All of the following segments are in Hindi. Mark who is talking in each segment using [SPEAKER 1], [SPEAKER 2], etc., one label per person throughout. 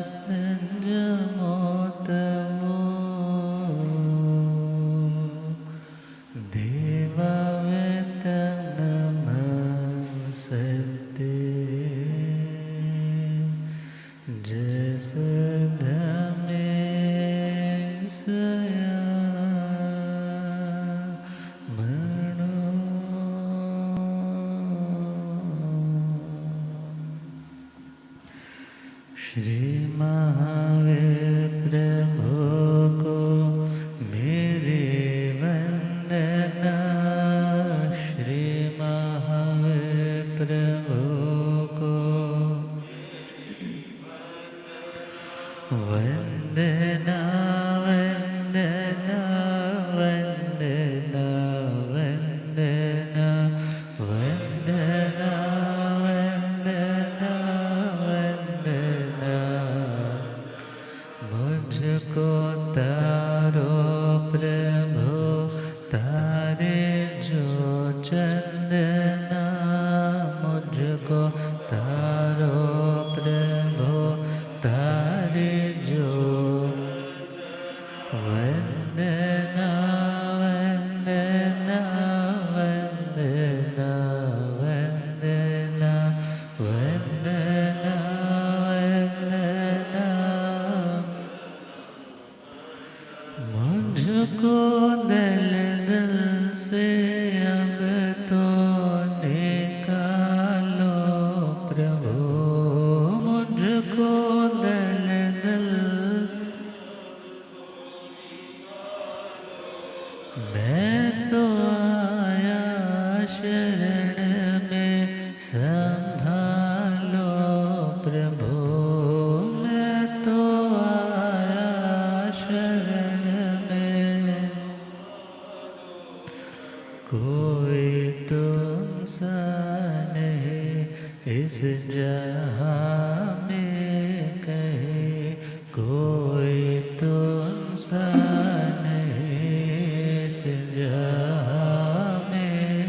[SPEAKER 1] संजमोतमो देवावेतनमस्ते जसधमे सया मणो श्री महावीर प्रभु को मेरी वंदना। श्री महावीर प्रभु को वंदना वंदना वंदना वंदना वंदना वंदना वंदना। मुझको तारो प्रभु तारे जो चंदना। मुझको तारो प्रभु तारे जो वंदना वंदना वंदना वंदना वंदना वंदना। मुझको दलदल से अब तो निकालो प्रभु। मुझको दलदल मैं तो आया शरण में संभालो प्रभु। मैं तो आया शरण में कोई तुम सा नहीं इस जहां में कहे। कोई तुम सा नहीं इस जहां में।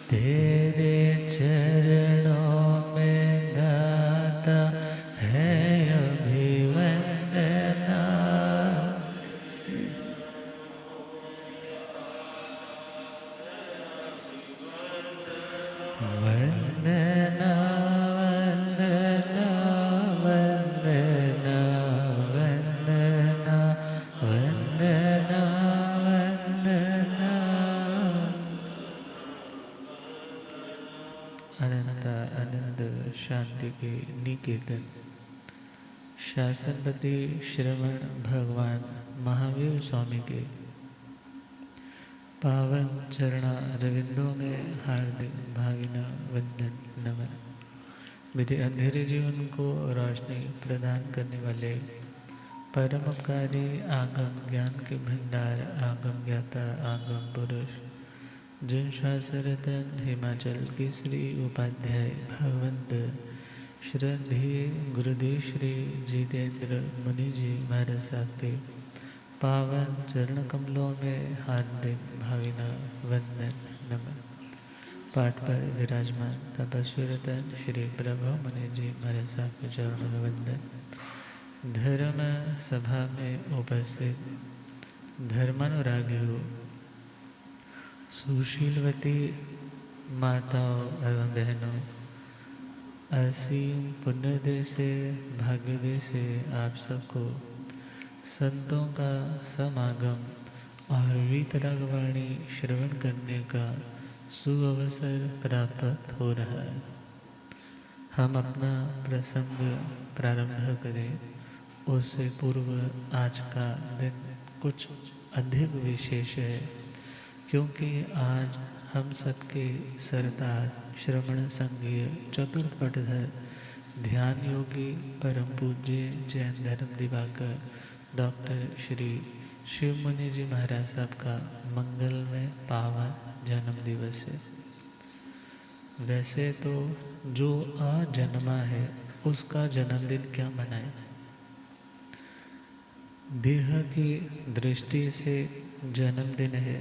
[SPEAKER 1] तेरे चरणों में दाता है अभिवंदना। वंदना वंदना वंदना वंदना वंदना वंदना। अनंत आनंद शांति के निकेतन शासनपति श्रवण भगवान महावीर स्वामी के पावन चरणा रविंदों में हार्दिक भावना वंदन नमन। मेरे अंधेरे जीवन को रोशनी प्रदान करने वाले परम उपकारी आगम ज्ञान के भंडार आगम ज्ञाता आगम पुरुष जिन शास्त्ररत्न हिमाचल केसरी उपाध्याय भगवंत श्रद्धेय गुरुदेव श्री जितेंद्र मुनि जी महाराज साहब के पावन चरण कमलों में हार्दिक भावना वंदन नमन। पाठ पर विराजमान तपस्वी रतन श्री प्रभु मुनि जी महाराज साहब के चरणों में वंदन। धर्म सभा में उपस्थित धर्मानुरागियों, सुशीलवती माताओं एवं बहनों, असीम पुण्यदय से भाग्योदय से आप सबको संतों का समागम और वीतरागवाणी श्रवण करने का सुअवसर प्राप्त हो रहा है। हम अपना प्रसंग प्रारंभ करें उससे पूर्व आज का दिन कुछ अधिक विशेष है, क्योंकि आज हम सबके सरदार श्रवण संघीय चतुर्थ पटधर ध्यान योगी परम पूज्य जैन धर्म दिवाकर डॉक्टर श्री शिव मुनि जी महाराज साहब का मंगलमय पावन जन्म दिवस है। वैसे तो जो अजन्मा है उसका जन्मदिन क्या मनाए। देह की दृष्टि से जन्मदिन है,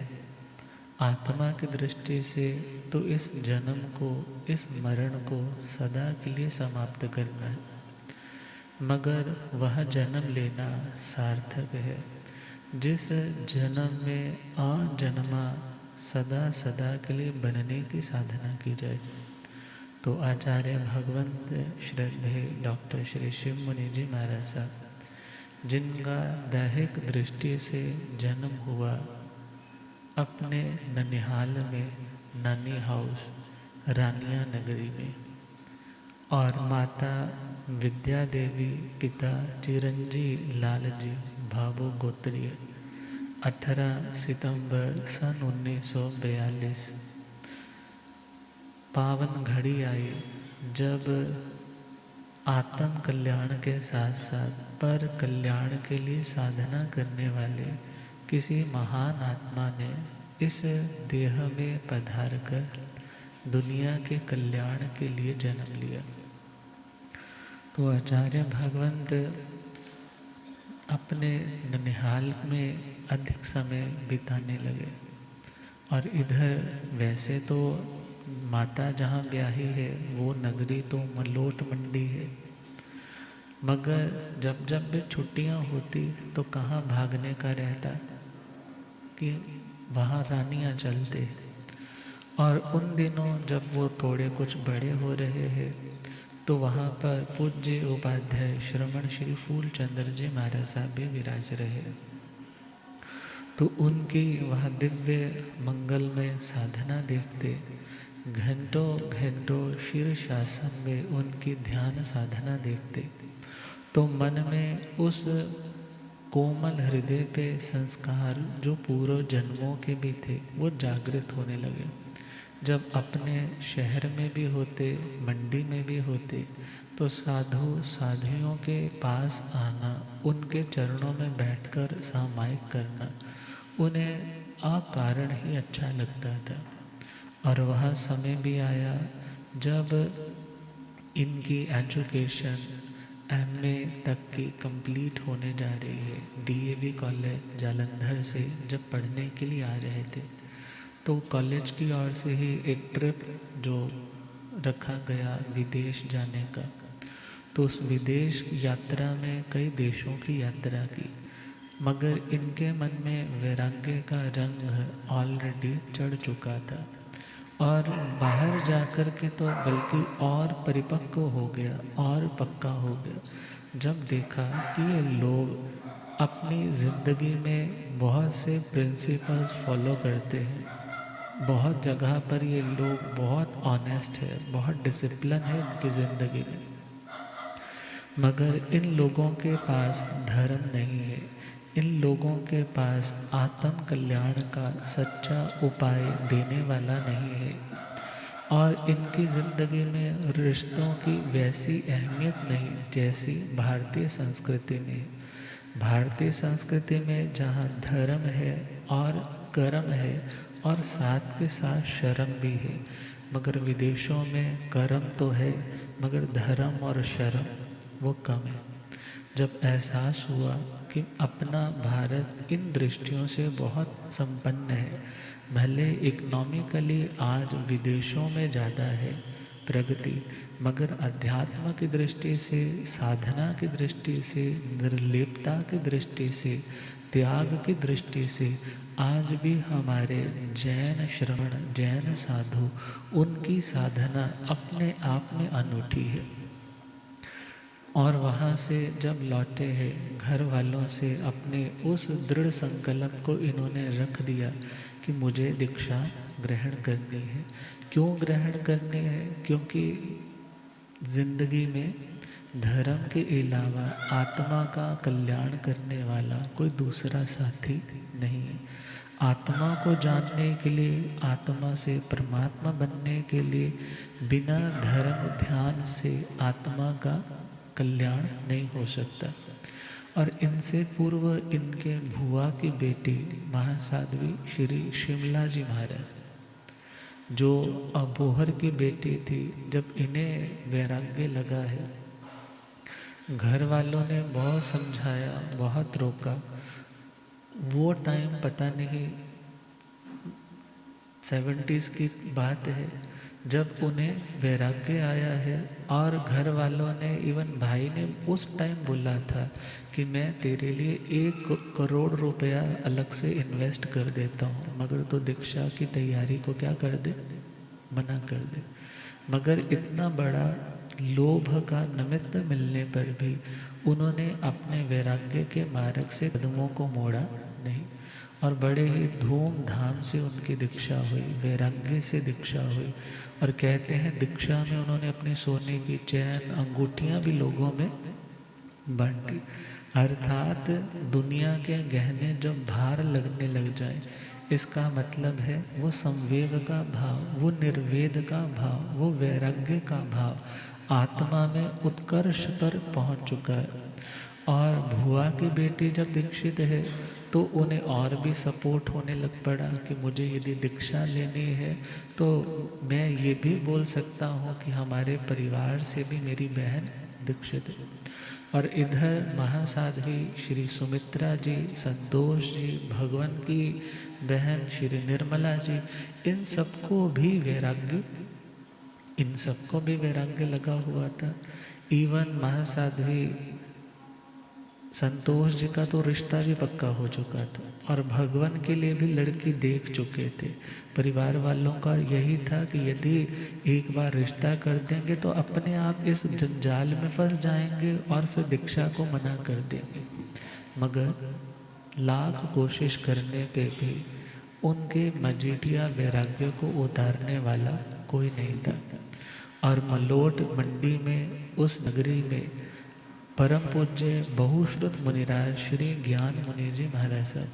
[SPEAKER 1] आत्मा की दृष्टि से तो इस जन्म को, इस मरण को सदा के लिए समाप्त करना है। मगर वह जन्म लेना सार्थक है। जिस जन्म में अजन्मा सदा सदा के लिए बनने की साधना की जाए। तो आचार्य भगवंत श्रद्धे डॉक्टर श्री शिव मुनि जी महाराज साहब, जिनका दैहिक दृष्टि से जन्म हुआ अपने ननिहाल में, नानी हाउस रानिया नगरी में, और माता विद्या देवी, पिता चिरंजी लाल जी भाभो गोत्रीय, 18 सितंबर सन 1942 पावन घड़ी आई जब आत्म कल्याण के साथ साथ पर कल्याण के लिए साधना करने वाले किसी महान आत्मा ने इस देह में पधार कर दुनिया के कल्याण के लिए जन्म लिया। तो आचार्य भगवंत अपने ननिहाल में अधिक समय बिताने लगे। और इधर वैसे तो माता जहाँ ब्याही है वो नगरी तो मलोट मंडी है, मगर जब जब भी छुट्टियाँ होती तो कहाँ भागने का रहता कि वहाँ रानियाँ चलते। और उन दिनों जब वो थोड़े कुछ बड़े हो रहे हैं तो वहाँ पर पूज्य उपाध्याय श्रमण श्री फूलचंद्र जी महाराज साहब भी विराज रहे। तो उनकी वह दिव्य मंगलमय साधना देखते, घंटों घंटों शीर्षासन में उनकी ध्यान साधना देखते, तो मन में उस कोमल हृदय पे संस्कार जो पूर्व जन्मों के भी थे वो जागृत होने लगे। जब अपने शहर में भी होते, मंडी में भी होते, तो साधु साधियों के पास आना, उनके चरणों में बैठकर सामायिक करना उन्हें अकारण ही अच्छा लगता था। और वह समय भी आया जब इनकी एजुकेशन एमए तक की कंप्लीट होने जा रही है। डीएवी कॉलेज जालंधर से जब पढ़ने के लिए आ रहे थे तो कॉलेज की ओर से ही एक ट्रिप जो रखा गया विदेश जाने का, तो उस विदेश यात्रा में कई देशों की यात्रा की, मगर इनके मन में वैराग्य का रंग ऑलरेडी चढ़ चुका था। और बाहर जाकर के तो बल्कि और परिपक्व हो गया और पक्का हो गया जब देखा कि ये लोग अपनी ज़िंदगी में बहुत से प्रिंसिपल्स फॉलो करते हैं। बहुत जगह पर ये लोग बहुत ऑनेस्ट है, बहुत डिसिप्लिन है इनकी ज़िंदगी में, मगर इन लोगों के पास धर्म नहीं है। इन लोगों के पास आत्म कल्याण का सच्चा उपाय देने वाला नहीं है। और इनकी ज़िंदगी में रिश्तों की वैसी अहमियत नहीं जैसी भारतीय संस्कृति में। भारतीय संस्कृति में जहाँ धर्म है और कर्म है और साथ के साथ शर्म भी है, मगर विदेशों में कर्म तो है मगर धर्म और शर्म वो कम है। जब एहसास हुआ कि अपना भारत इन दृष्टियों से बहुत संपन्न है, भले इकोनॉमिकली आज विदेशों में ज़्यादा है प्रगति, मगर अध्यात्म की दृष्टि से, साधना की दृष्टि से, निर्लिप्तता की दृष्टि से, त्याग की दृष्टि से आज भी हमारे जैन श्रमण, जैन साधु, उनकी साधना अपने आप में अनूठी है। और वहाँ से जब लौटे हैं घर वालों से अपने उस दृढ़ संकल्प को इन्होंने रख दिया कि मुझे दीक्षा ग्रहण करनी है। क्यों ग्रहण करनी है? क्योंकि जिंदगी में धर्म के अलावा आत्मा का कल्याण करने वाला कोई दूसरा साथी नहीं है। आत्मा को जानने के लिए, आत्मा से परमात्मा बनने के लिए बिना धर्म ध्यान से आत्मा का कल्याण नहीं हो सकता। और इनसे पूर्व इनके भुआ की बेटी महासाध्वी श्री शिमला जी महाराज, जो अबोहर की बेटी थी, जब इन्हें वैराग्य लगा है, घर वालों ने बहुत समझाया, बहुत रोका। वो टाइम पता नहीं 70s की बात है, जब उन्हें वैराग्य आया है और घर वालों ने, इवन भाई ने उस टाइम बोला था कि मैं तेरे लिए 1 करोड़ रुपया अलग से इन्वेस्ट कर देता हूँ, मगर तो दीक्षा की तैयारी को क्या कर दे, मना कर दे। मगर इतना बड़ा लोभ का निमित्त मिलने पर भी उन्होंने अपने वैराग्य के मार्ग से कदमों को मोड़ा नहीं, और बड़े ही धूमधाम से उनकी दीक्षा हुई, वैराग्य से दीक्षा हुई। और कहते हैं दीक्षा में उन्होंने अपनी सोने की चैन, अंगूठियां भी लोगों में बांटी। अर्थात दुनिया के गहने जब भार लगने लग जाए, इसका मतलब है वो संवेग का भाव, वो निर्वेद का भाव, वो वैराग्य का भाव आत्मा में उत्कर्ष पर पहुंच चुका है। और भुआ की बेटी जब दीक्षित है तो उन्हें और भी सपोर्ट होने लग पड़ा कि मुझे यदि दीक्षा लेनी है तो मैं ये भी बोल सकता हूँ कि हमारे परिवार से भी मेरी बहन दीक्षित है। और इधर महासाध्वी श्री सुमित्रा जी, संतोष जी, भगवान की बहन श्री निर्मला जी, इन सबको भी वैराग्य, इन सबको भी वैराग्य लगा हुआ था। इवन महासाध्वी संतोष जी का तो रिश्ता भी पक्का हो चुका था और भगवान के लिए भी लड़की देख चुके थे। परिवार वालों का यही था कि यदि एक बार रिश्ता कर देंगे तो अपने आप इस जंजाल में फंस जाएंगे और फिर दीक्षा को मना कर देंगे। मगर लाख कोशिश करने पे भी उनके मजीठिया वैराग्य को उतारने वाला कोई नहीं था। और मलोट मंडी में, उस नगरी में परम पूज्य बहुश्रुत मुनिराज श्री ज्ञान मुनि जी महाराज साहब,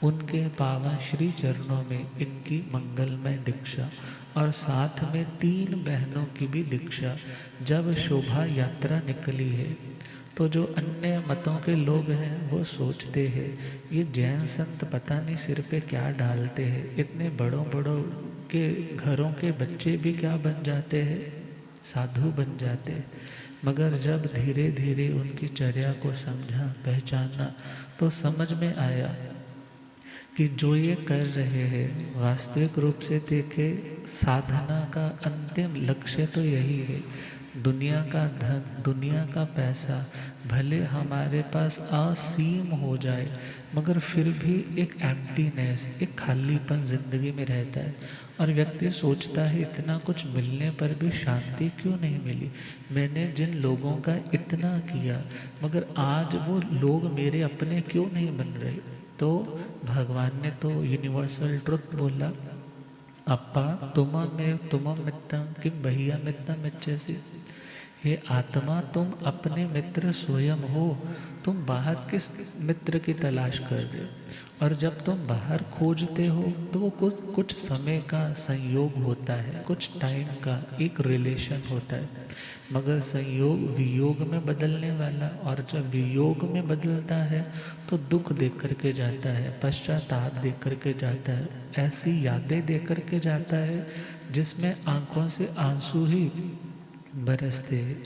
[SPEAKER 1] उनके पावन श्री चरणों में इनकी मंगलमय दीक्षा और साथ में 3 बहनों की भी दीक्षा जब शोभा यात्रा निकली है, तो जो अन्य मतों के लोग हैं वो सोचते हैं ये जैन संत पता नहीं सिर पे क्या डालते हैं, इतने बड़ों बड़ों के घरों के बच्चे भी क्या बन जाते हैं, साधु बन जाते हैं। मगर जब धीरे धीरे उनकी चर्या को समझा, पहचाना, तो समझ में आया कि जो ये कर रहे हैं वास्तविक रूप से देखे साधना का अंतिम लक्ष्य तो यही है। दुनिया का धन, दुनिया का पैसा भले हमारे पास असीम हो जाए, मगर फिर भी एक एम्प्टीनेस, एक खालीपन जिंदगी में रहता है। और व्यक्ति सोचता है इतना कुछ मिलने पर भी शांति क्यों नहीं मिली, मैंने जिन लोगों का इतना किया मगर आज वो लोग मेरे अपने क्यों नहीं बन रहे। तो भगवान ने तो यूनिवर्सल ट्रुथ बोला, अप्पा तुम में तुम मित्रम किम भैया मित्रम इच्छसि। हे आत्मा, तुम अपने मित्र स्वयं हो, तुम बाहर किस मित्र की तलाश कर रहे हो। और जब तुम बाहर खोजते हो तो वो कुछ समय का संयोग होता है, कुछ टाइम का एक रिलेशन होता है, मगर संयोग वियोग में बदलने वाला। और जब वियोग में बदलता है तो दुख दे करके जाता है, पश्चाताप दे करके जाता है, ऐसी यादें दे करके जाता है जिसमें आंखों से आंसू ही बरसते हैं।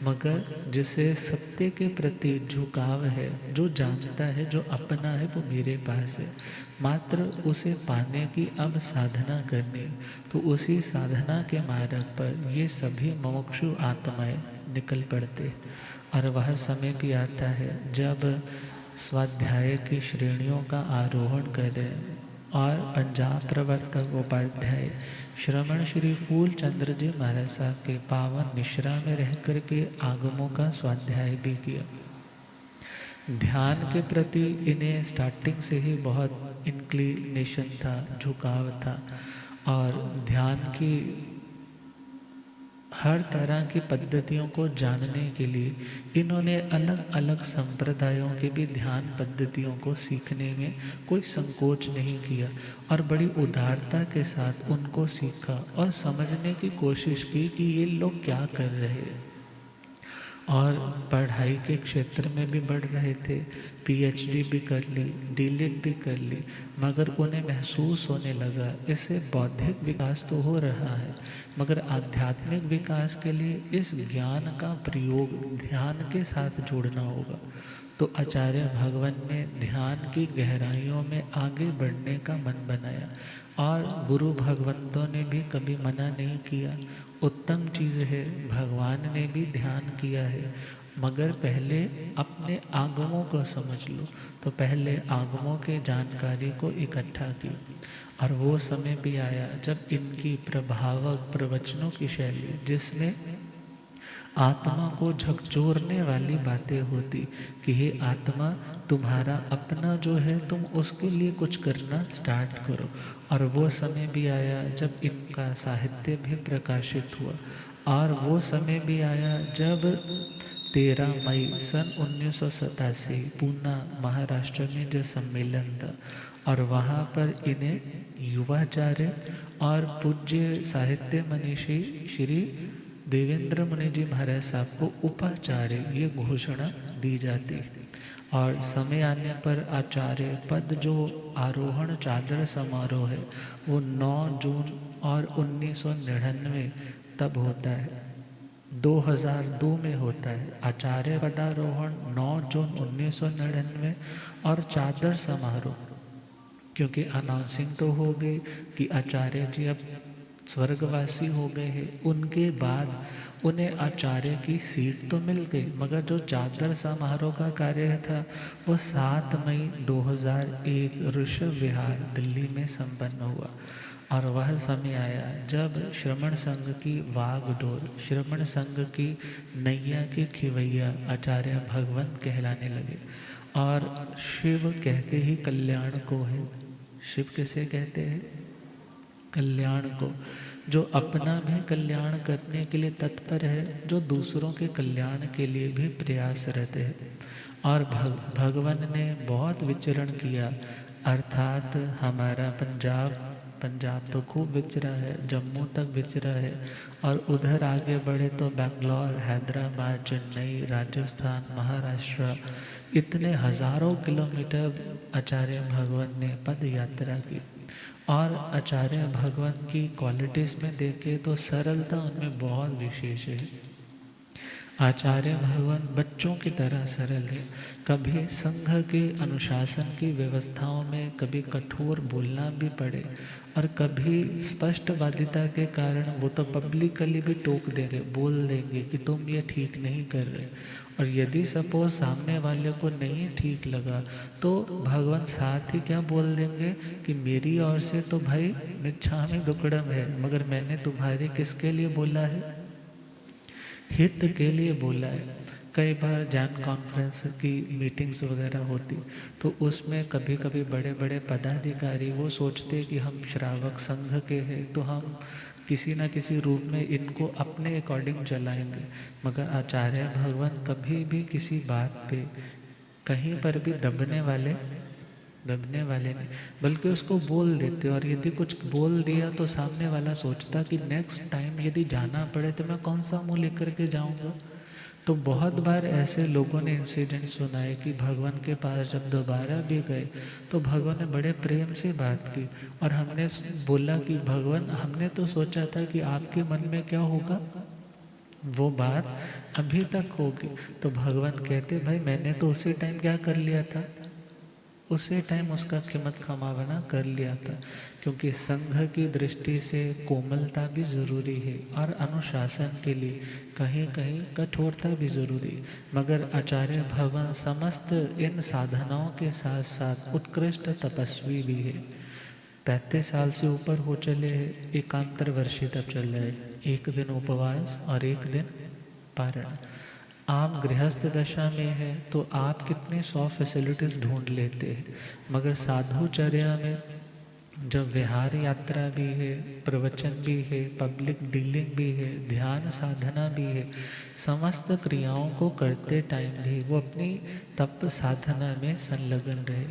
[SPEAKER 1] मगर जिसे सत्य के प्रति झुकाव है, जो जानता है जो अपना है वो मेरे पास है, मात्र उसे पाने की अब साधना करनी, तो उसी साधना के मार्ग पर ये सभी मुमुक्षु आत्माएं निकल पड़ते। और वह समय भी आता है जब स्वाध्याय की श्रेणियों का आरोहण करें और पंजाब प्रवर्तक उपाध्याय श्रवण श्री फूल चंद्र जी महाराज साहब के पावन निश्रा में रह कर के आगमों का स्वाध्याय भी किया। ध्यान के प्रति इन्हें स्टार्टिंग से ही बहुत इंक्लिनेशन था, झुकाव था, और ध्यान की हर तरह की पद्धतियों को जानने के लिए इन्होंने अलग अलग संप्रदायों के भी ध्यान पद्धतियों को सीखने में कोई संकोच नहीं किया और बड़ी उदारता के साथ उनको सीखा और समझने की कोशिश की कि ये लोग क्या कर रहे हैं। और पढ़ाई के क्षेत्र में भी बढ़ रहे थे, पीएचडी भी कर ली, डीलिट भी कर ली, मगर उन्हें महसूस होने लगा इससे बौद्धिक विकास तो हो रहा है, मगर आध्यात्मिक विकास के लिए इस ज्ञान का प्रयोग ध्यान के साथ जोड़ना होगा। तो आचार्य भगवान ने ध्यान की गहराइयों में आगे बढ़ने का मन बनाया और गुरु भगवंतों ने भी कभी मना नहीं किया, उत्तम चीज़ है, भगवान ने भी ध्यान किया है, मगर पहले अपने आगमों को समझ लो। तो पहले आगमों के जानकारी को इकट्ठा की, और वो समय भी आया जब इनकी प्रभावक प्रवचनों की शैली, जिसमें आत्मा को झकझोरने वाली बातें होती कि हे आत्मा, तुम्हारा अपना जो है तुम उसके लिए कुछ करना स्टार्ट करो। और वो समय भी आया जब इनका साहित्य भी प्रकाशित हुआ, और वो समय भी आया जब 13 मई सन 1987 पूना महाराष्ट्र में जो सम्मेलन था, और वहाँ पर इन्हें युवाचार्य और पूज्य साहित्य मनीषी श्री देवेंद्र मुनि जी महाराज साहब को उपाचार्य ये घोषणा दी जाती है। और समय आने पर आचार्य पद जो आरोहण चादर समारोह है वो 9 जून और 1999 तब होता है, 2002 में होता है। आचार्य पदारोहण 9 जून 1999 और चादर समारोह, क्योंकि अनाउंसिंग तो हो गई कि आचार्य जी अब स्वर्गवासी हो गए हैं, उनके बाद उन्हें आचार्य की सीट तो मिल गई, मगर जो चादर समारोह का कार्य था वो 7 मई 2001 ऋषभ विहार दिल्ली में संपन्न हुआ। और वह समय आया जब श्रमण संघ की वागडोर, श्रमण संघ की नैया के खिवैया आचार्य भगवंत कहलाने लगे। और शिव कहते ही कल्याण को है। शिव किसे कहते हैं? कल्याण को। जो अपना भी कल्याण करने के लिए तत्पर है, जो दूसरों के कल्याण के लिए भी प्रयासरत है। और भगवान ने बहुत विचरण किया, अर्थात हमारा पंजाब तो खूब विचरा है, जम्मू तक विचरा है, और उधर आगे बढ़े तो बेंगलोर, हैदराबाद, चेन्नई, राजस्थान, महाराष्ट्र, इतने हजारों किलोमीटर आचार्य भगवान ने पद यात्रा की। और आचार्य भगवान की क्वालिटीज़ में देखें तो सरलता उनमें बहुत विशेष है। आचार्य भगवान बच्चों की तरह सरल है। कभी संघ के अनुशासन की व्यवस्थाओं में कभी कठोर बोलना भी पड़े, और कभी स्पष्टवादिता के कारण वो तो पब्लिकली भी टोक देंगे, बोल देंगे कि तुम ये ठीक नहीं कर रहे। और यदि सपोज सामने वाले को नहीं ठीक लगा तो भगवान साथ ही क्या बोल देंगे कि मेरी ओर से तो भाई मिच्छामि दुक्कडम है, मगर मैंने तुम्हारे किसके लिए बोला है? हित के लिए बोला है। कई बार जैन कॉन्फ्रेंस की मीटिंग्स वगैरह होती, तो उसमें कभी कभी बड़े बड़े पदाधिकारी वो सोचते कि हम श्रावक संघ के हैं तो हम किसी न किसी रूप में इनको अपने अकॉर्डिंग चलाएंगे। मगर आचार्य भगवान कभी भी किसी बात पे कहीं पर भी दबने वाले नहीं, बल्कि उसको बोल देते। और यदि कुछ बोल दिया तो सामने वाला सोचता कि नेक्स्ट टाइम यदि जाना पड़े तो मैं कौन सा मुंह लेकर के जाऊंगा। तो बहुत बार ऐसे लोगों ने इंसिडेंट सुना है कि भगवान के पास जब दोबारा भी गए तो भगवान ने बड़े प्रेम से बात की, और हमने बोला कि भगवान, हमने तो सोचा था कि आपके मन में क्या होगा वो बात अभी तक होगी। तो भगवान कहते, भाई मैंने तो उसी टाइम क्या कर लिया था, उसी टाइम उसका कीमत खमावना कर लिया था। क्योंकि संघ की दृष्टि से कोमलता भी ज़रूरी है, और अनुशासन के लिए कहीं कहीं कठोरता भी ज़रूरी। मगर आचार्य भगवान समस्त इन साधनाओं के साथ साथ उत्कृष्ट तपस्वी भी है। 35 साल से ऊपर हो चले हैं, एकांतर वर्षी तब चल रहे हैं, एक दिन उपवास और एक दिन पारण। आप गृहस्थ दशा में है तो आप कितने 100 फैसिलिटीज़ ढूंढ लेते हैं, मगर साधुचर्या में जब विहार यात्रा भी है, प्रवचन भी है, पब्लिक डीलिंग भी है, ध्यान साधना भी है, समस्त क्रियाओं को करते टाइम भी वो अपनी तप साधना में संलग्न रहे।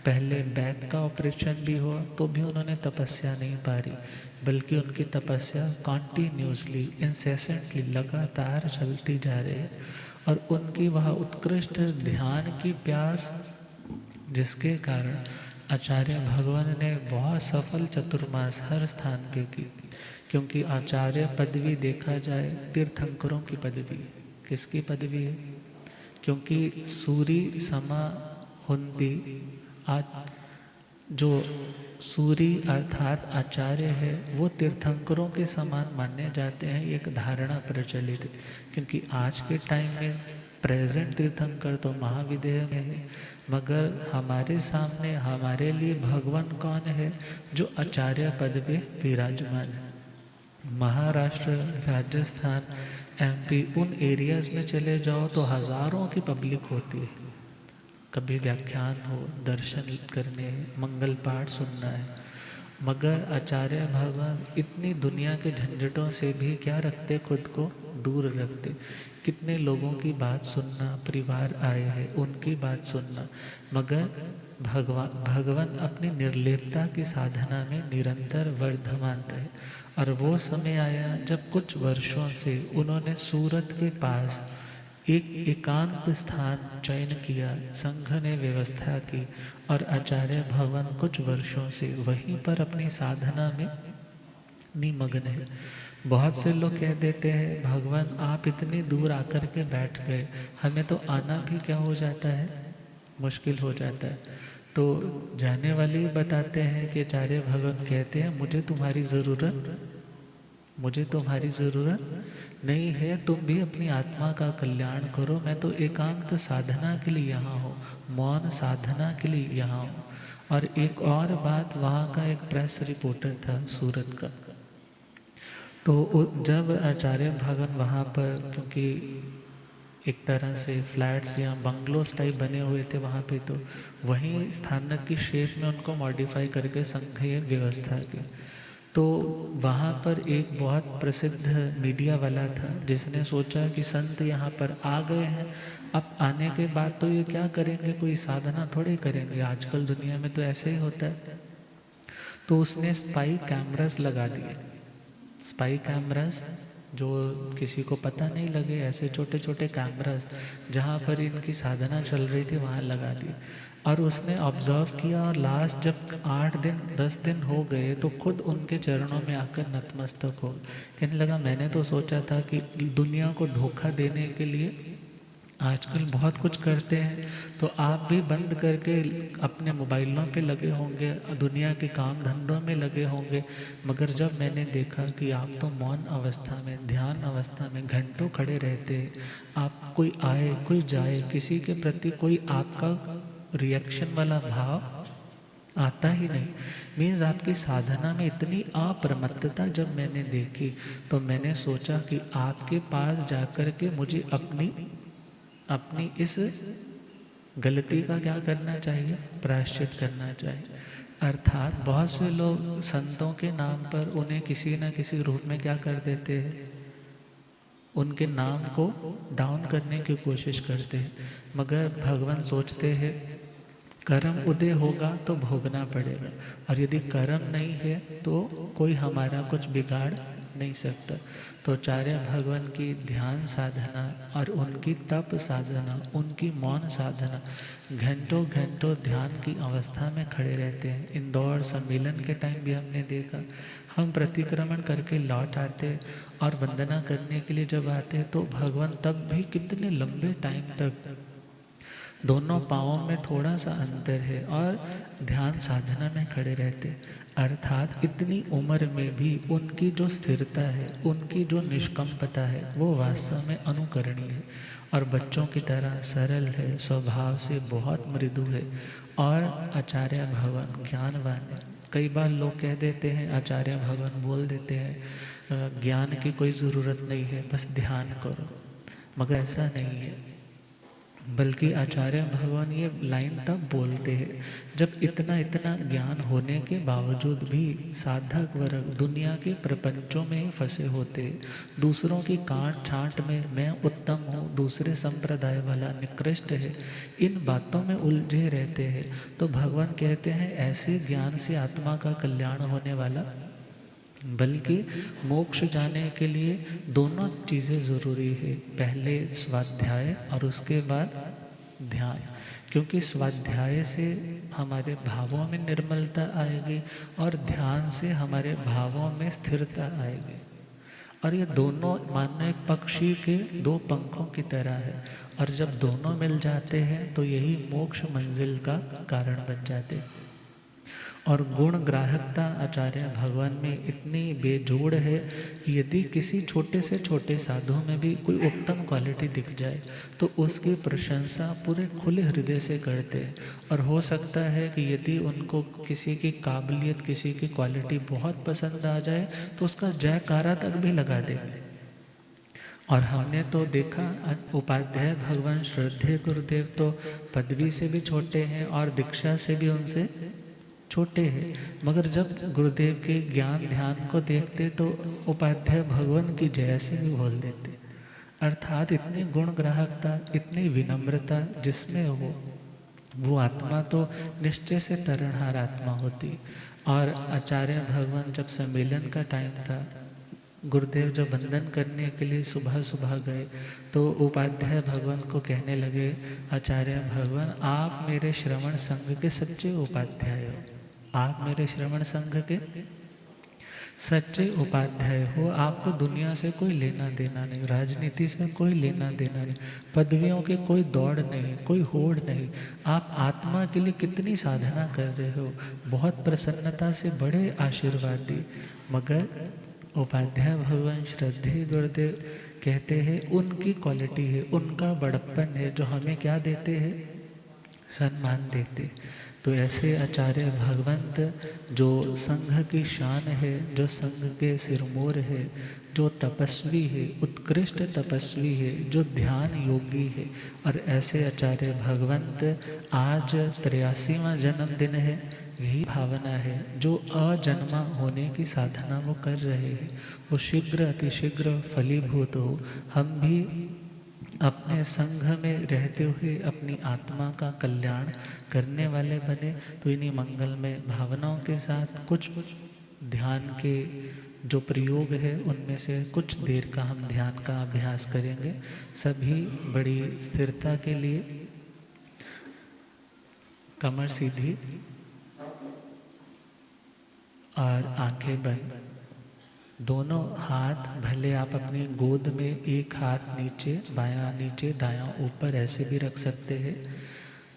[SPEAKER 1] पहले बैक का ऑपरेशन भी हुआ तो भी उन्होंने तपस्या नहीं पारी, बल्कि उनकी तपस्या कॉन्टीन्यूसली इंसेसेंटली लगातार चलती जा रही है। और उनकी वह उत्कृष्ट ध्यान की प्यास, जिसके कारण आचार्य भगवान ने बहुत सफल चतुर्मास हर स्थान पे की। क्योंकि आचार्य पदवी देखा जाए तीर्थंकरों की पदवी, किसकी पदवी है? क्योंकि सूरी समा हुंदी जो सूरी अर्थात आचार्य है वो तीर्थंकरों के समान माने जाते हैं, ये एक धारणा प्रचलित है। क्योंकि आज के टाइम में प्रेजेंट तीर्थंकर तो महाविदेह में है, मगर हमारे सामने हमारे लिए भगवान कौन है? जो आचार्य पद पे विराजमान है। महाराष्ट्र, राजस्थान, एमपी, उन एरियाज में चले जाओ तो हजारों की पब्लिक होती है। कभी व्याख्यान हो, दर्शन करने, मंगल पाठ सुनना है, मगर आचार्य भगवान इतनी दुनिया के झंझटों से भी क्या रखते? खुद को दूर रखते। कितने लोगों की बात सुनना, परिवार आए हैं उनकी बात सुनना, मगर भगवान अपनी निर्लेपता की साधना में निरंतर वर्धमान रहे। और वो समय आया जब कुछ वर्षों से उन्होंने सूरत के पास एक एकांत स्थान चयन किया, संघ ने व्यवस्था की और आचार्य भगवान कुछ वर्षों से वहीं पर अपनी साधना में निमग्न है। बहुत से लोग कह देते हैं भगवान आप इतनी दूर आकर के बैठ गए, हमें तो आना भी क्या हो जाता है? मुश्किल हो जाता है। तो जाने वाले बताते हैं कि आचार्य भगवान कहते हैं मुझे तुम्हारी ज़रूरत नहीं है, तुम भी अपनी आत्मा का कल्याण करो। मैं तो एकांत साधना के लिए यहाँ हूँ, मौन साधना के लिए यहाँ हूँ। और एक और बात, वहाँ का एक प्रेस रिपोर्टर था सूरत का, तो जब आचार्य भगवान वहाँ पर, क्योंकि एक तरह से फ्लैट्स या बंगलोस टाइप बने हुए थे वहाँ पे, तो वहीं स्थानक की शेप में उनको मॉडिफाई करके संघीय व्यवस्था की। तो वहाँ पर एक बहुत प्रसिद्ध मीडिया वाला था जिसने सोचा कि संत यहाँ पर आ गए हैं, अब आने के बाद तो ये क्या करेंगे? कोई साधना थोड़े करेंगे, आजकल दुनिया में तो ऐसे ही होता है। तो उसने स्पाई कैमरास लगा दिए। स्पाई कैमरास जो किसी को पता नहीं लगे, ऐसे छोटे छोटे कैमरास जहाँ पर इनकी साधना चल रही थी वहाँ लगा दिए। और उसने ऑब्जर्व किया और लास्ट जब 8 दिन 10 दिन हो गए तो खुद उनके चरणों में आकर नतमस्तक हो। कहने लगा मैंने तो सोचा था कि दुनिया को धोखा देने के लिए आजकल बहुत कुछ करते हैं, तो आप भी बंद करके अपने मोबाइलों पे लगे होंगे, दुनिया के काम धंधों में लगे होंगे, मगर जब मैंने देखा कि आप तो मौन अवस्था में, ध्यान अवस्था में घंटों खड़े रहते हैं, आप कोई आए कोई जाए, किसी के प्रति कोई आपका रिएक्शन वाला भाव आता ही नहीं। मीन्स आपकी साधना में इतनी अप्रमत्तता जब मैंने देखी तो मैंने सोचा कि आपके पास जाकर के मुझे अपनी इस गलती का क्या करना चाहिए? प्रायश्चित करना चाहिए। अर्थात बहुत से लोग संतों के नाम पर उन्हें किसी न किसी रूप में क्या कर देते हैं? उनके नाम को डाउन करने की कोशिश करते हैं, मगर भगवान सोचते हैं कर्म उदय होगा तो भोगना पड़ेगा, और यदि कर्म नहीं है तो कोई हमारा कुछ बिगाड़ नहीं सकता। तो आचार्य भगवान की ध्यान साधना और उनकी तप साधना, उनकी मौन साधना, घंटों घंटों ध्यान की अवस्था में खड़े रहते हैं। इंदौर सम्मेलन के टाइम भी हमने देखा, हम प्रतिक्रमण करके लौट आते और वंदना करने के लिए जब आते तो भगवान तब भी कितने लंबे टाइम तक दोनों पाँवों में थोड़ा सा अंतर है और ध्यान साधना में खड़े रहते। अर्थात इतनी उम्र में भी उनकी जो स्थिरता है, उनकी जो निष्कंपता है, वो वास्तव में अनुकरणीय है और बच्चों की तरह सरल है, स्वभाव से बहुत मृदु है। और आचार्य भगवान ज्ञानवान है। कई बार लोग कह देते हैं, आचार्य भगवान बोल देते हैं ज्ञान की कोई ज़रूरत नहीं है, बस ध्यान करो, मगर ऐसा नहीं है। बल्कि आचार्य भगवान ये लाइन तब बोलते हैं जब इतना इतना ज्ञान होने के बावजूद भी साधक वर्ग दुनिया के प्रपंचों में ही फंसे होते, दूसरों की काट छांट में मैं उत्तम हूँ, दूसरे संप्रदाय वाला निकृष्ट है, इन बातों में उलझे रहते हैं। तो भगवान कहते हैं ऐसे ज्ञान से आत्मा का कल्याण होने वाला, बल्कि मोक्ष जाने के लिए दोनों चीज़ें ज़रूरी है, पहले स्वाध्याय और उसके बाद ध्यान। क्योंकि स्वाध्याय से हमारे भावों में निर्मलता आएगी और ध्यान से हमारे भावों में स्थिरता आएगी। और ये दोनों मानो एक पक्षी के दो पंखों की तरह है, और जब दोनों मिल जाते हैं तो यही मोक्ष मंजिल का कारण बन जाते हैं। और गुण ग्राहकता आचार्य भगवान में इतनी बेजोड़ है कि यदि किसी छोटे से छोटे साधु में भी कोई उत्तम क्वालिटी दिख जाए तो उसकी प्रशंसा पूरे खुले हृदय से करते हैं। और हो सकता है कि यदि उनको किसी की काबिलियत, किसी की क्वालिटी बहुत पसंद आ जाए तो उसका जयकारा तक भी लगा देंगे। और हमने तो देखा उपाध्याय भगवान श्रद्धेय गुरुदेव तो पदवी से भी छोटे हैं और दीक्षा से भी उनसे छोटे हैं, मगर जब गुरुदेव के ज्ञान ध्यान को देखते तो उपाध्याय भगवान की जय से भी बोल देते। अर्थात इतनी गुण ग्राहकता, इतनी विनम्रता जिसमें हो, वो आत्मा तो निश्चय से तरणहार आत्मा होती। और आचार्य भगवान जब सम्मेलन का टाइम था, गुरुदेव जब वंदन करने के लिए सुबह सुबह गए तो उपाध्याय भगवान को कहने लगे, आचार्य भगवान आप मेरे श्रवण संघ के सच्चे उपाध्याय हो, आप मेरे श्रवण संघ के सच्चे उपाध्याय हो। आपको दुनिया से कोई लेना देना नहीं, राजनीति से कोई लेना देना नहीं, पदवियों की कोई दौड़ नहीं, कोई होड़ नहीं। आप आत्मा के लिए कितनी साधना कर रहे हो, बहुत प्रसन्नता से बड़े आशीर्वाद दी। मगर उपाध्याय भगवान श्रद्धेय गुरुदेव कहते हैं उनकी क्वालिटी है, उनका बड़प्पन है, जो हमें क्या देते हैं, सम्मान देते। तो ऐसे आचार्य भगवंत जो संघ की शान है, जो संघ के सिरमौर है, जो तपस्वी है, उत्कृष्ट तपस्वी है, जो ध्यान योगी है, और ऐसे आचार्य भगवंत आज 83वां जन्मदिन है। यही भावना है जो अजन्मा होने की साधना वो कर रहे हैं, वो शीघ्र अतिशीघ्र फलीभूत हो। हम भी अपने संघ में रहते हुए अपनी आत्मा का कल्याण करने वाले बने। तो इन्हीं मंगलमय भावनाओं के साथ कुछ ध्यान के जो प्रयोग है उनमें से कुछ देर का हम ध्यान का अभ्यास करेंगे। सभी बड़ी स्थिरता के लिए कमर सीधी और आंखें बंद, दोनों हाथ भले आप अपनी गोद में एक हाथ नीचे, बायां नीचे, दायां ऊपर ऐसे भी रख सकते हैं,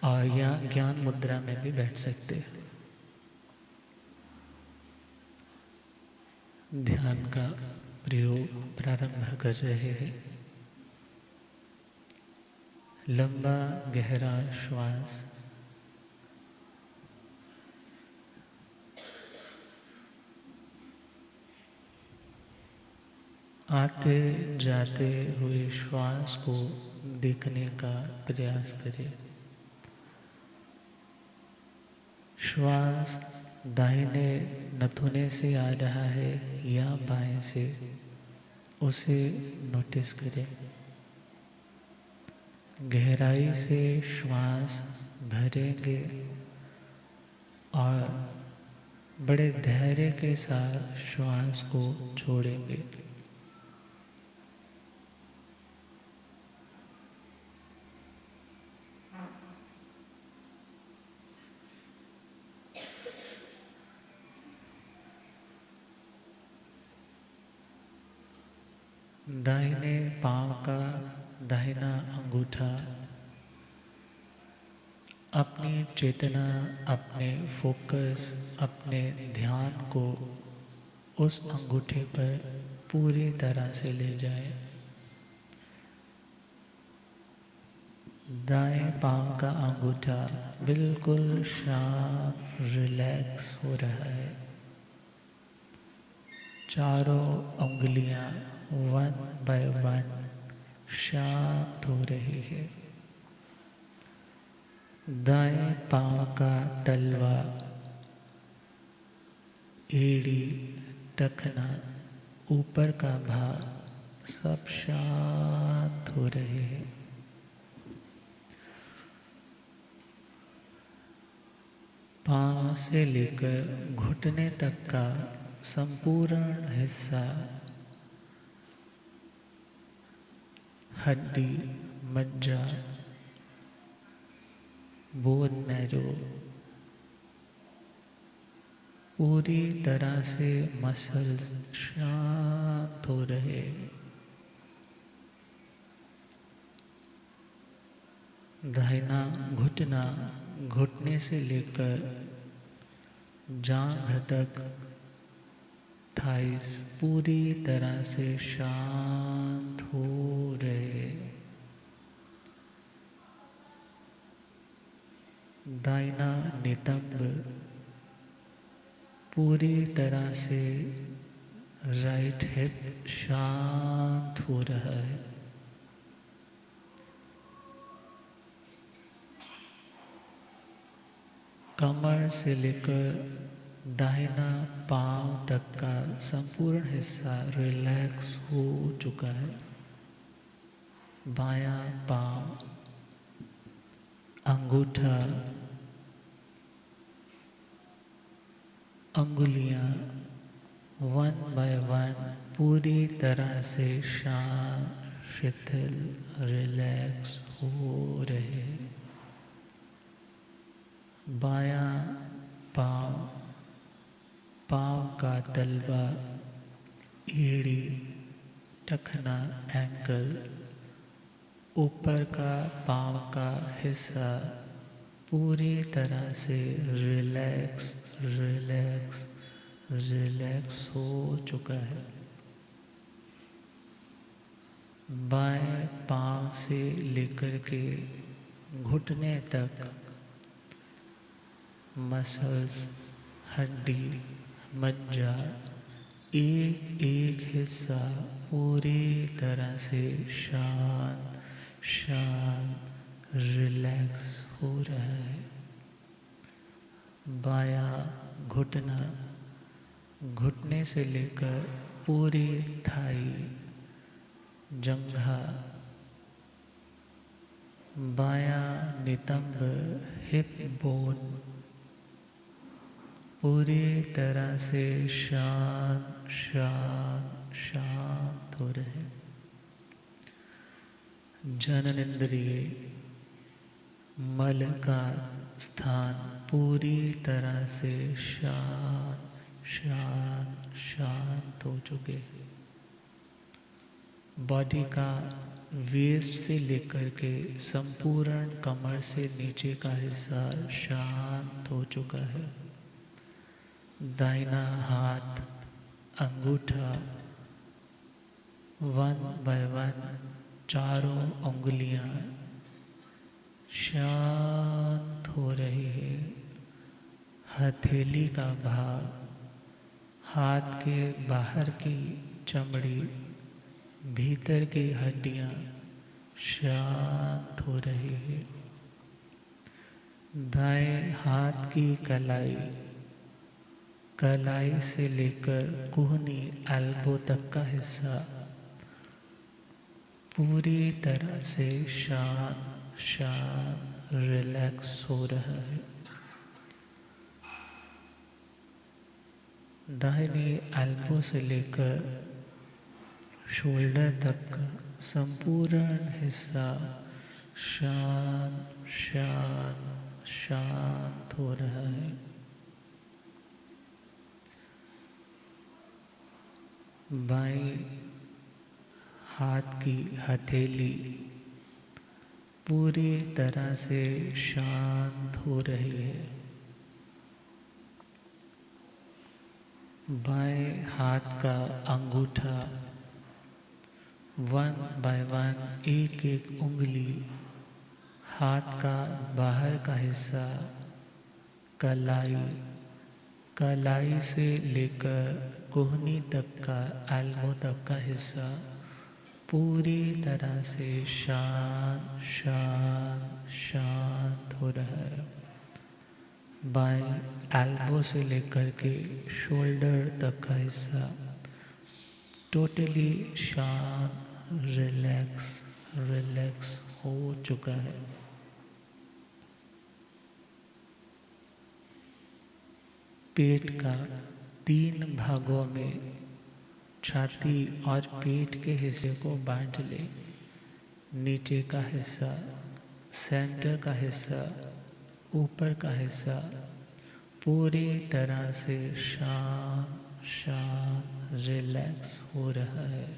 [SPEAKER 1] और या ज्ञान मुद्रा में भी बैठ सकते हैं। ध्यान का प्रयोग प्रारंभ कर रहे हैं। लंबा गहरा श्वास, आते जाते हुए श्वास को देखने का प्रयास करें। श्वास दाहिने नथुने से आ रहा है या बाएं से, उसे नोटिस करें। गहराई से श्वास भरेंगे और बड़े धैर्य के साथ श्वास को छोड़ेंगे। दाहिने पांव का दाहिना अंगूठा अपनी चेतना, अपने फोकस, अपने ध्यान को उस अंगूठे पर पूरी तरह से ले जाए। दाएं पांव का अंगूठा बिल्कुल शांत, रिलैक्स हो रहा है। चारों उंगलियां वन बाय वन शांत हो रही है। दाएं पांव का तलवा, एड़ी, टखना, ऊपर का भाग सब शांत हो रहे हैं। पांव से लेकर घुटने तक का संपूर्ण हिस्सा, हड्डी, मज्जा, बोन मैरो पूरी तरह से मसल्स शांत हो रहे। दाहिना घुटना, घुटने से लेकर जांघ तक थाइस पूरी तरह से शांत हो रहे। दाहिना नितंब पूरी तरह से राइट हिप शांत हो रहा है। कमर से लेकर दाहिना पांव तक का संपूर्ण हिस्सा रिलैक्स हो चुका है। बायां पांव, अंगूठा, अंगुलियां वन बाय वन पूरी तरह से शांत, शिथिल, रिलैक्स हो रहे हैं। बायां पांव, पांव का तलवा, एड़ी, टखना, एंकल, ऊपर का पांव का हिस्सा पूरी तरह से रिलैक्स रिलैक्स रिलैक्स हो चुका है। बाएं पांव से लेकर के घुटने तक मसल्स, हड्डी, मज्जा, एक एक हिस्सा पूरी तरह से शांत शांत रिलैक्स हो रहा है। बायां घुटना, घुटने से लेकर पूरी थाई, जंघा, बायां नितंब, हिप बोन पूरी तरह से शांत शांत शांत हो रहे। जननेंद्रिय, मल का स्थान पूरी तरह से शांत शांत शांत हो चुके। बॉडी का वेस्ट से लेकर के संपूर्ण कमर से नीचे का हिस्सा शांत हो चुका है। दाहिना हाथ, अंगूठा वन बाय वन चारों उंगलियां शांत हो रही है। हथेली का भाग, हाथ के बाहर की चमड़ी, भीतर की हड्डियां शांत हो रही है। दाएं हाथ की कलाई, कलाई से लेकर कोहनी एल्बो तक का हिस्सा पूरी तरह से शांत शांत रिलैक्स हो रहा है। दाहिनी एल्बो से लेकर शोल्डर तक का संपूर्ण हिस्सा शांत शांत शांत हो रहा है। बाएं हाथ की हथेली पूरी तरह से शांत हो रही है। बाएं हाथ का अंगूठा वन बाय वन एक एक उंगली, हाथ का बाहर का हिस्सा, कलाई, कलाई से लेकर कोहनी तक का एल्बो तक का हिस्सा पूरी तरह से शांत शांत शांत हो रहा है। बाएं एल्बो से लेकर के शोल्डर तक का हिस्सा टोटली शांत रिलैक्स रिलैक्स हो चुका है। पेट का 3 भागों में छाती और पेट के हिस्से को बांट ले। नीचे का हिस्सा, सेंटर का हिस्सा, ऊपर का हिस्सा पूरी तरह से शांत शांत रिलैक्स हो रहा है।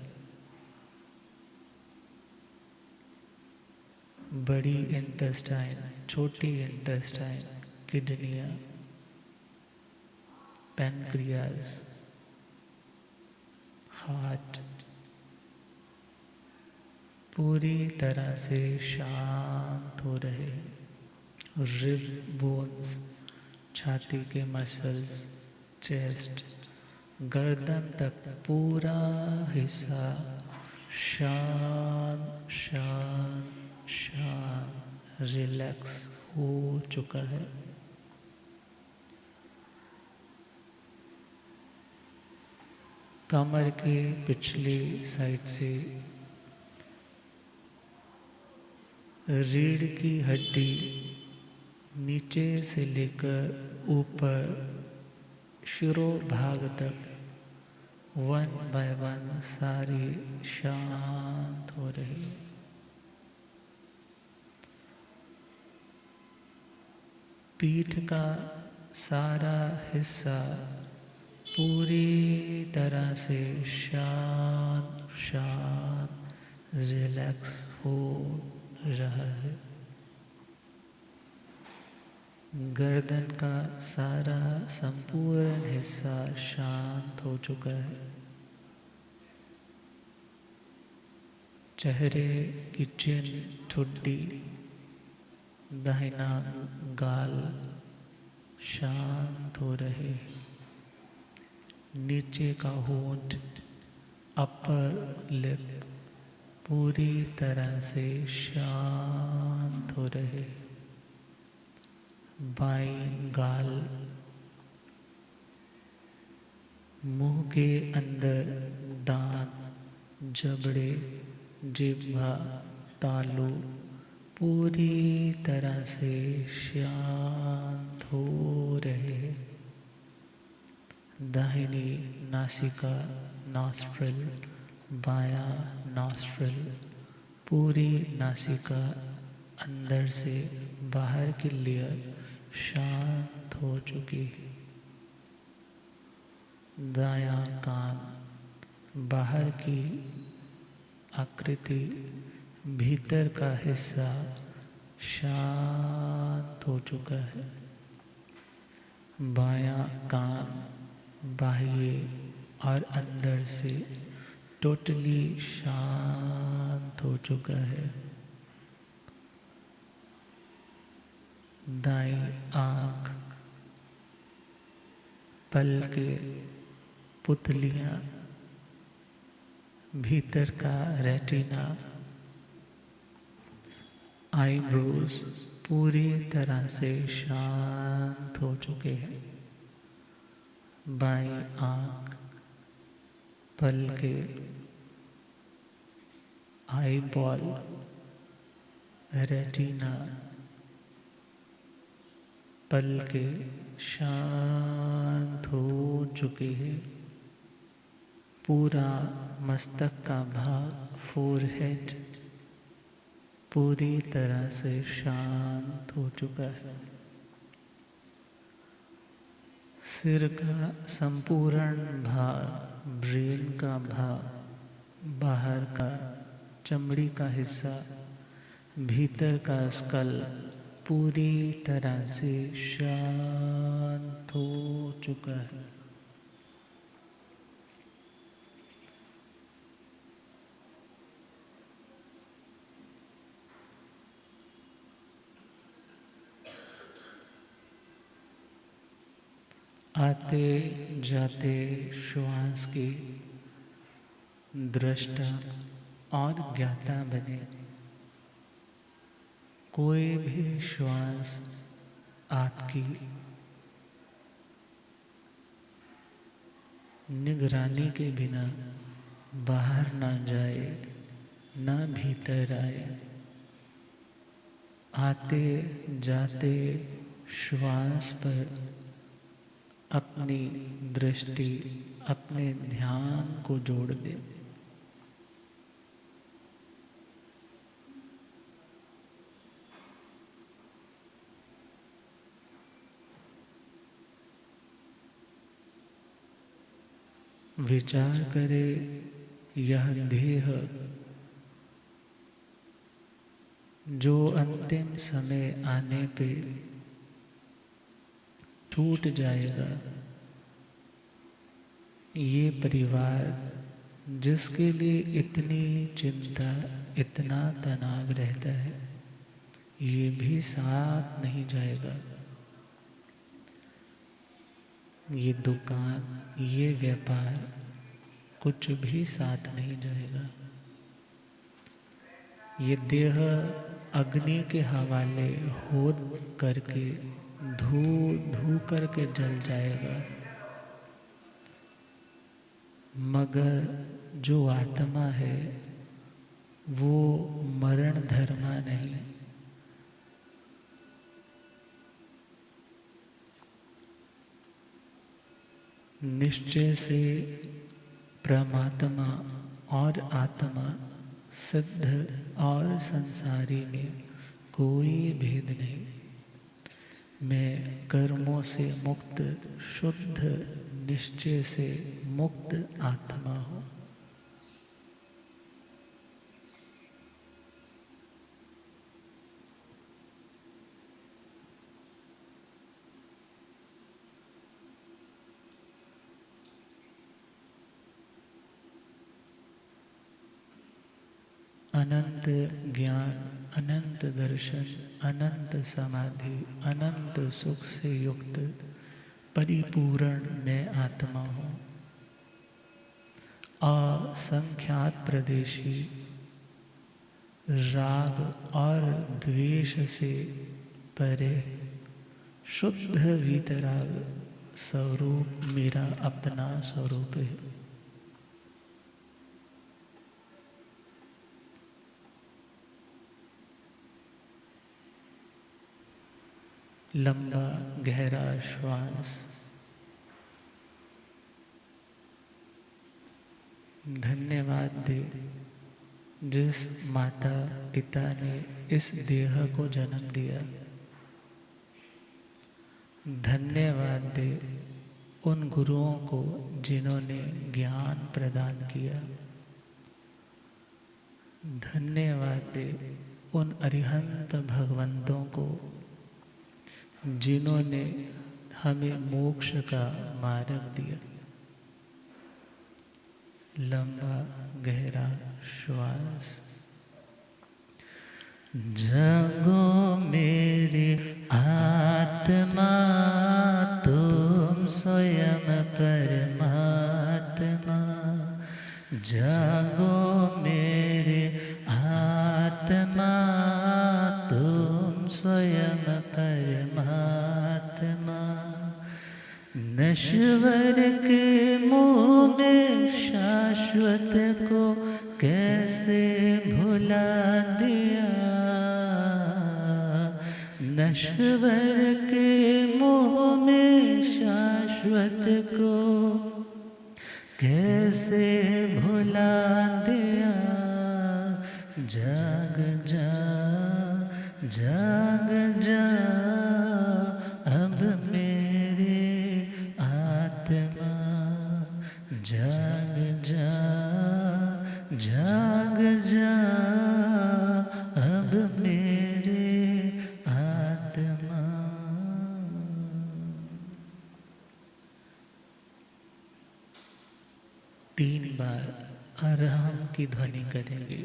[SPEAKER 1] बड़ी इंटेस्टाइन, छोटी इंटेस्टाइन, किडनियाँ, पैनक्रियाज, हार्ट पूरी तरह से शांत हो रहे। रिब बोन्स, छाती के मसल्स, चेस्ट, गर्दन तक पूरा हिस्सा शांत शांत शांत रिलैक्स हो चुका है। कमर के पिछली साइड से रीढ़ की हड्डी नीचे से लेकर ऊपर शिरोभाग तक 1 बाय 1 सारी शांत हो रही। पीठ का सारा हिस्सा पूरी तरह से शांत शांत रिलैक्स हो रहा है। गर्दन का सारा संपूर्ण हिस्सा शांत हो चुका है। चेहरे की चिन, ठुड्डी, दाहिना गाल शांत हो रहे। नीचे का होंठ, अपर लिप पूरी तरह से शांत हो रहे। बाईं गाल, मुंह के अंदर दांत, जबड़े, जिह्वा, तालू पूरी तरह से शांत हो रहे। दाहिनी नासिका, नॉस्ट्रिल, बायां नॉस्ट्रिल, पूरी नासिका अंदर से बाहर की लेयर शांत हो चुकी है। दायां कान, बाहर की आकृति, भीतर का हिस्सा शांत हो चुका है। बायां कान बाह्य और अंदर से टोटली शांत हो चुका है। दाईं आँख, पलकें, पुतलियाँ, भीतर का रेटिना, आईब्रोज पूरी तरह से शांत हो चुके हैं। बाईं आँख, पलकें, आईबॉल, रेटिना, पलकें शांत हो चुके हैं। पूरा मस्तक का भाग, फोरहेड पूरी तरह से शांत हो चुका है। सिर का संपूर्ण भाग, ब्रेन का भाग, बाहर का चमड़ी का हिस्सा, भीतर का स्कल पूरी तरह से शांत हो चुका है। आते जाते श्वास की दृष्टा और ज्ञाता बने। कोई भी श्वास आपकी निगरानी के बिना बाहर ना जाए, ना भीतर आए। आते जाते श्वास पर अपनी दृष्टि, अपने ध्यान को जोड़ दे। विचार करे यह देह जो अंतिम समय आने पे टूट जाएगा, ये परिवार जिसके लिए इतनी चिंता, इतना तनाव रहता है, ये भी साथ नहीं जाएगा। ये दुकान, ये व्यापार कुछ भी साथ नहीं जाएगा। ये देह अग्नि के हवाले हो करके धू धू करके जल जाएगा, मगर जो आत्मा है वो मरण धर्मा नहीं। निश्चय से परमात्मा और आत्मा, सिद्ध और संसारी में कोई भेद नहीं। मैं कर्मों से मुक्त, शुद्ध निश्चय से मुक्त आत्मा हूँ। अनंत ज्ञान, अनंत दर्शन, अनंत समाधि, अनंत सुख से युक्त परिपूर्ण मैं आत्मा हूँ। असंख्यात प्रदेशी, राग और द्वेष से परे शुद्ध वीतराग स्वरूप मेरा अपना स्वरूप है। लंबा गहरा श्वास। धन्यवाद दे जिस माता पिता ने इस देह को जन्म दिया। धन्यवाद दे उन गुरुओं को जिन्होंने ज्ञान प्रदान किया। धन्यवाद दे उन अरिहंत भगवंतों को जिन्होंने हमें मोक्ष का मार्ग दिया। लंबा गहरा श्वास। जागो मेरी आत्मा, तुम स्वयं परमात्मा। जागो मेरे आत्मा, तुम स्वयं परमात्मा। नश्वर के मुँह में शाश्वत को कैसे भुला दिया। नश्वर के मुँह में शाश्वत को कैसे भुला दिया। जाग जा, जाग जा अब मेरे आत्मा। जाग जा, जाग जा अब मेरे आत्मा। तीन बार अरहम की ध्वनि करेंगे।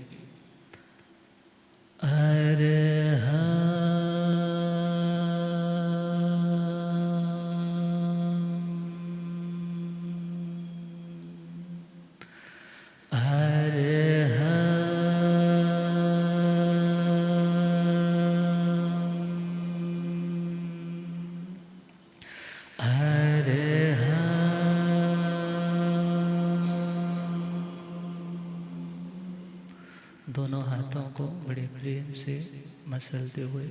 [SPEAKER 1] दोनों हाथों को बड़े प्रेम से मसलते हुए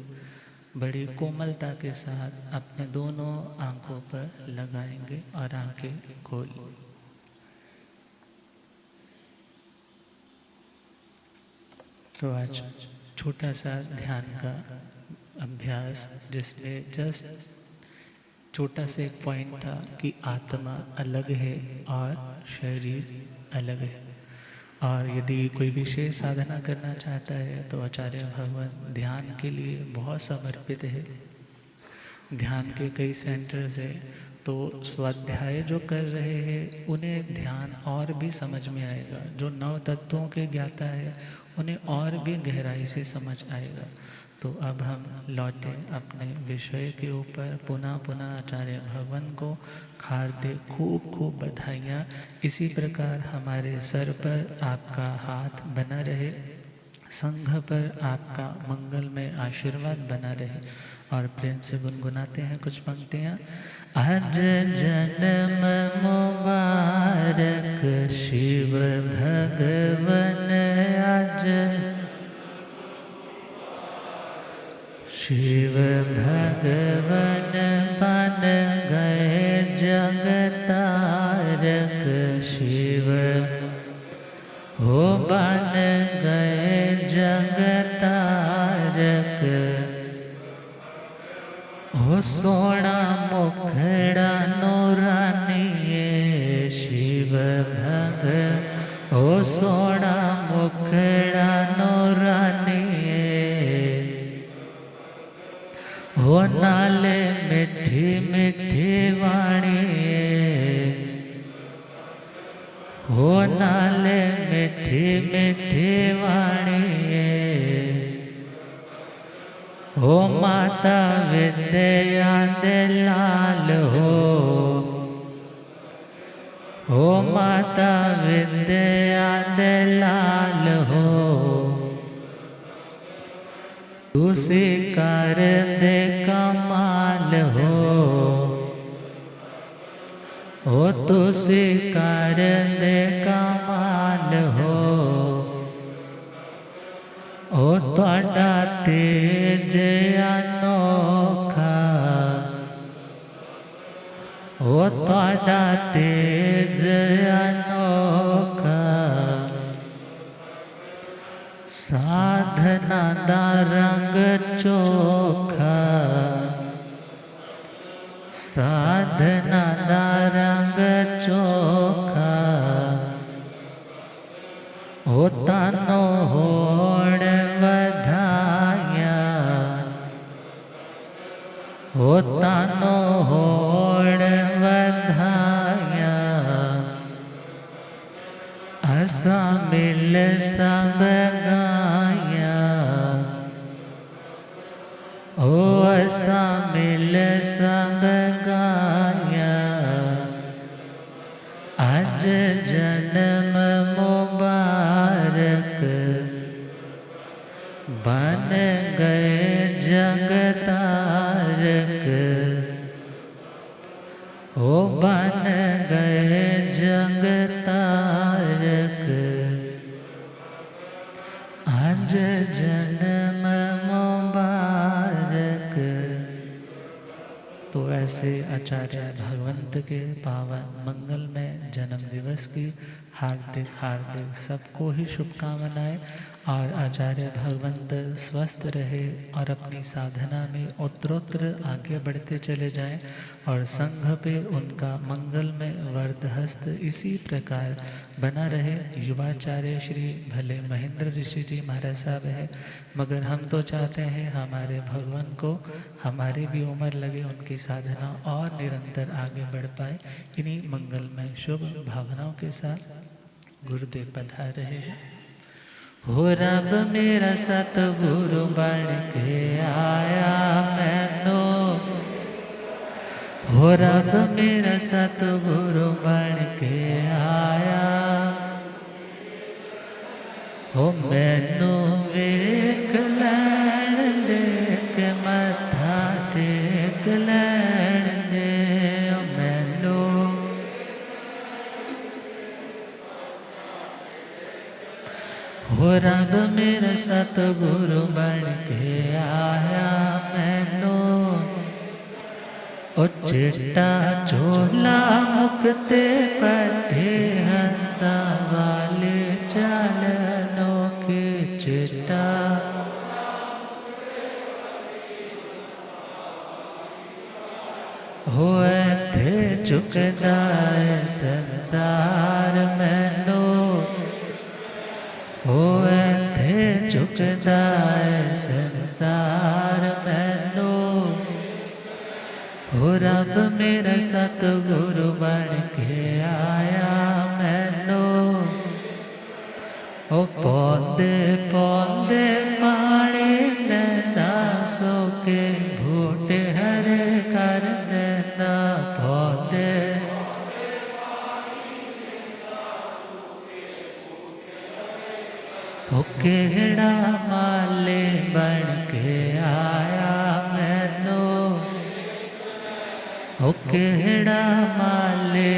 [SPEAKER 1] बड़ी कोमलता के साथ अपने दोनों आंखों पर लगाएंगे और आंखें खोल। तो आज छोटा सा ध्यान का अभ्यास, जिसमें जस्ट छोटा सा एक पॉइंट था कि आत्मा अलग है और शरीर अलग है। और यदि कोई विशेष साधना करना चाहता है तो आचार्य भगवान ध्यान के लिए बहुत समर्पित है। ध्यान के कई सेंटर्स है, तो स्वाध्याय जो कर रहे हैं उन्हें ध्यान और भी समझ में आएगा। जो नव तत्वों के ज्ञाता है उन्हें और भी गहराई से समझ आएगा। तो अब हम लौटे अपने विषय के ऊपर। पुनः पुनः आचार्य भगवान को हार्दिक खूब खूब बधाइयाँ। इसी प्रकार हमारे सर पर आपका हाथ बना रहे, संघ पर आपका मंगलमय आशीर्वाद बना रहे। और प्रेम से गुनगुनाते हैं कुछ पंक्तियाँ। आज जन्म मुबारक शिव भगवन, आज शिव भगवन बन गए जगतारक। शिव हो बन गए जगतारक। हो सोना मुखड़ा नूरानिए शिव भग। हो सोना मुखड़ा नूरानिए। हो नाले मिठी मिठी वाणिए। हो नाले मिठी मिठी वाणिए। हो माता विद्या दे लाल हो। हो माता विद्या दे लाल हो। तू सिकार दे कमाल हो। हो तू सिकार दे कमाल हो। ओ तुहाडा तेज अनोखा। ओ तुहाडा तेज अनोखा। साधना दा रंग चोखा। साधना दा रंग चोखा। ओ तानो होड़ वधाया। ओ तानो होड़ वधाया। असा मिल सब गाया। ओ असा मिल सब गाया। आज जन्म मुबारक बन गए जगतारक। ओ बन गए जगतारक। आज जन्म मुबारक। तो ऐसे आचार्य भगवंत के पावन मंगलमय जन्म दिवस की हार्दिक हार्दिक सबको ही शुभकामनाएं। और आचार्य भगवंत स्वस्थ रहे और अपनी साधना में उत्तरोत्तर आगे बढ़ते चले जाएं। और संघ पे उनका मंगलमय वरदहस्त इसी प्रकार बना रहे। युवाचार्य श्री भले महेंद्र ऋषि जी महाराज साहब है, मगर हम तो चाहते हैं हमारे भगवान को हमारी भी उम्र लगे, उनकी साधना और निरंतर आगे बढ़ पाए। इन्हीं मंगलमय शुभ भावनाओं के साथ गुरुदेव पधार रहे हैं। हो रब मेरा सतगुरु बन के आया मैनू। हो रब मेरा सतगुरु बन के आया। हो मैनू वेख लैण दे के मत्था टेक लैण दे। मैनू हो रब मेरा सतगुरु बन के आया मैनू। ओ चिट्टा झोला मुक्ते पढ़े हंसा वाले चालनों के चिट्टा। हो थे झुकदा है संसार मैनू। हो थे झुकदा है संसार मैनू। हो रब मेरा सतगुरु बन के आया मैनू, ओ पौंदे पौंदे पानी देंदा सोके बूटे हरे कर देंदा पौंदे। ओ केड़ा माले बन के आया मैनू, ओ केड़ा माले।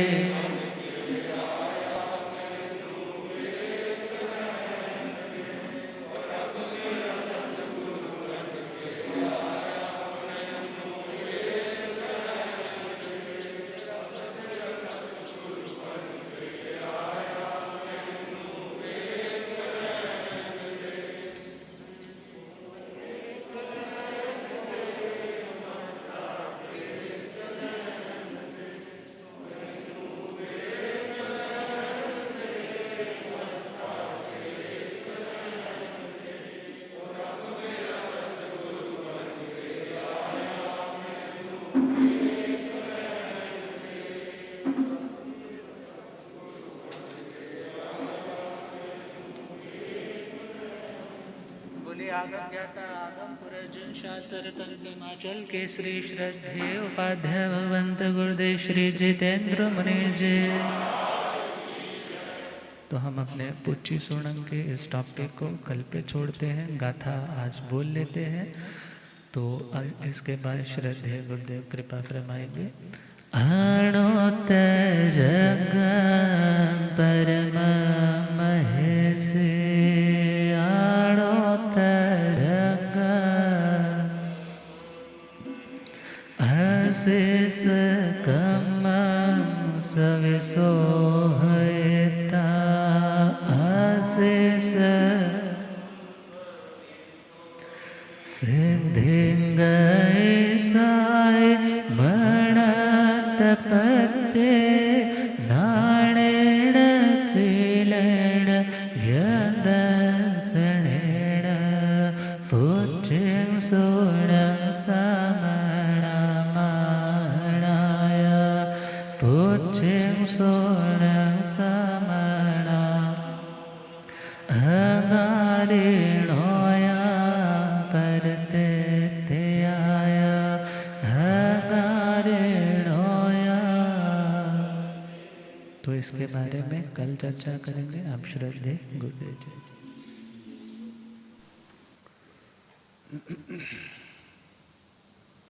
[SPEAKER 1] आगम ज्ञाता आगम पुरर्जन शास्त्र तंत्र हिमाचल के श्री श्रद्धेय उपाध्याय भगवंत गुरुदेव श्री जितेंद्र मुनि जी। तो हम अपने पुच्ची सोनम के इस टॉपिक को कल पे छोड़ते हैं, गाथा आज बोल लेते हैं। तो इसके बाद श्रद्धेय गुरुदेव कृपा फरमाएंगे। आणो जग परम महेश, आशीष कम सविसो हयता, आशीष सिद्धिंग साय मणत पत्ते नाणेण सीलेण यद सणेण पुच्छिं सोण समणा माणाय पुच्छिं सोण समणा अगारिणोया परते ते आया अगारिणोया। तो इसके बारे में कल चर्चा करेंगे। आप श्रद्धेय गुरुदेव जी।